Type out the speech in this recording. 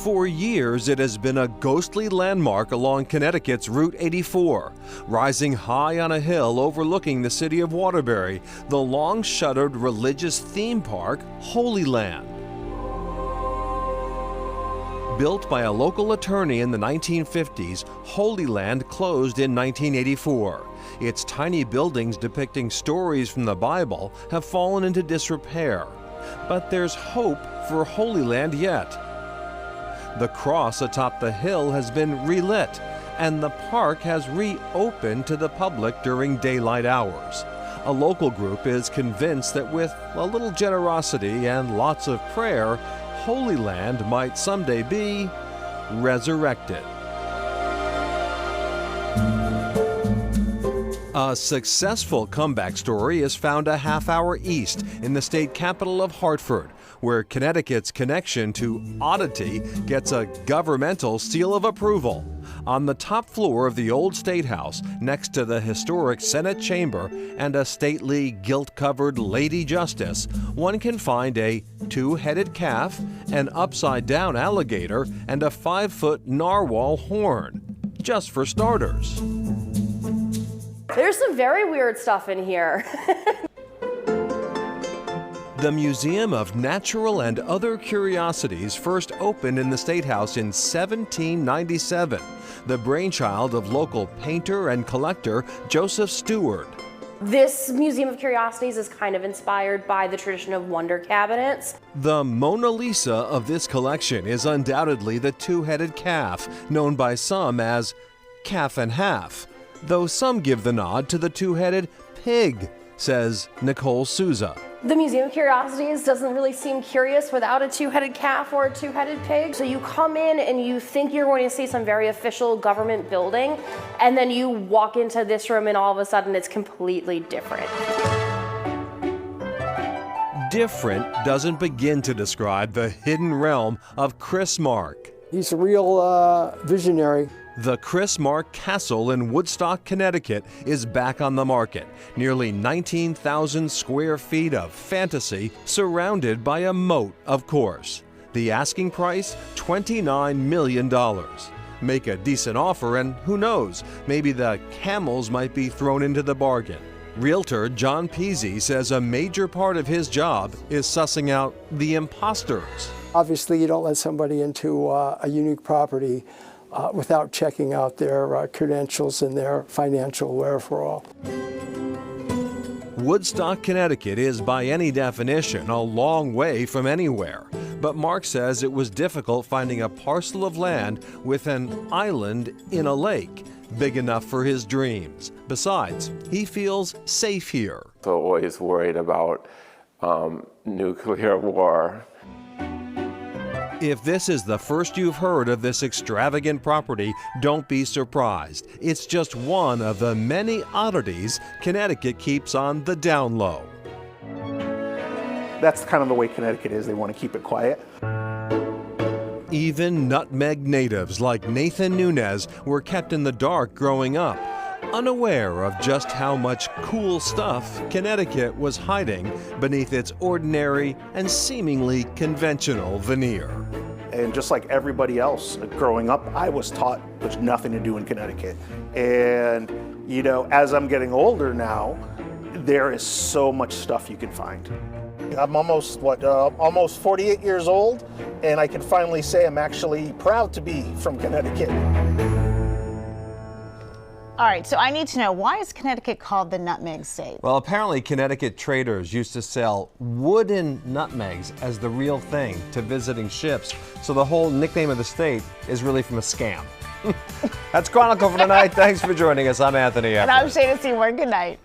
For years, it has been a ghostly landmark along Connecticut's Route 84. Rising high on a hill overlooking the city of Waterbury, the long-shuttered religious theme park, Holy Land. Built by a local attorney in the 1950s, Holy Land closed in 1984. Its tiny buildings depicting stories from the Bible have fallen into disrepair. But there's hope for Holy Land yet. The cross atop the hill has been relit, and the park has reopened to the public during daylight hours. A local group is convinced that with a little generosity and lots of prayer, Holy Land might someday be resurrected. A successful comeback story is found a half-hour east in the state capital of Hartford, where Connecticut's connection to oddity gets a governmental seal of approval. On the top floor of the old State House, next to the historic Senate chamber and a stately gilt-covered Lady Justice, one can find a two-headed calf, an upside-down alligator, and a 5-foot narwhal horn, just for starters. There's some very weird stuff in here. The Museum of Natural and Other Curiosities first opened in the State House in 1797, the brainchild of local painter and collector Joseph Stewart. This Museum of Curiosities is kind of inspired by the tradition of wonder cabinets. The Mona Lisa of this collection is undoubtedly the two-headed calf, known by some as calf and half, though some give the nod to the two-headed pig, says Nicole Souza. The Museum of Curiosities doesn't really seem curious without a two-headed calf or a two-headed pig. So you come in and you think you're going to see some very official government building, and then you walk into this room and all of a sudden it's completely different. Different doesn't begin to describe the hidden realm of Chris Mark. He's a real visionary. The Chris Mark Castle in Woodstock, Connecticut is back on the market. Nearly 19,000 square feet of fantasy surrounded by a moat, of course. The asking price, $29 million. Make a decent offer and who knows, maybe the camels might be thrown into the bargain. Realtor John Peasy says a major part of his job is sussing out the imposters. Obviously, you don't let somebody into a unique property without checking out their credentials and their financial wherewithal. Woodstock, Connecticut is by any definition a long way from anywhere, but Mark says it was difficult finding a parcel of land with an island in a lake big enough for his dreams. Besides, he feels safe here. So always worried about nuclear war. If this is the first you've heard of this extravagant property, don't be surprised. It's just one of the many oddities Connecticut keeps on the down low. That's kind of the way Connecticut is. They want to keep it quiet. Even nutmeg natives like Nathan Nunez were kept in the dark growing up, unaware of just how much cool stuff Connecticut was hiding beneath its ordinary and seemingly conventional veneer. And just like everybody else growing up, I was taught there's nothing to do in Connecticut. And, you know, as I'm getting older now, there is so much stuff you can find. I'm almost 48 years old, and I can finally say I'm actually proud to be from Connecticut. All right, so I need to know, why is Connecticut called the Nutmeg State? Well, apparently Connecticut traders used to sell wooden nutmegs as the real thing to visiting ships, so the whole nickname of the state is really from a scam. That's Chronicle for tonight. Thanks for joining us. I'm Anthony Epler. And I'm Shana Seymour. Good night.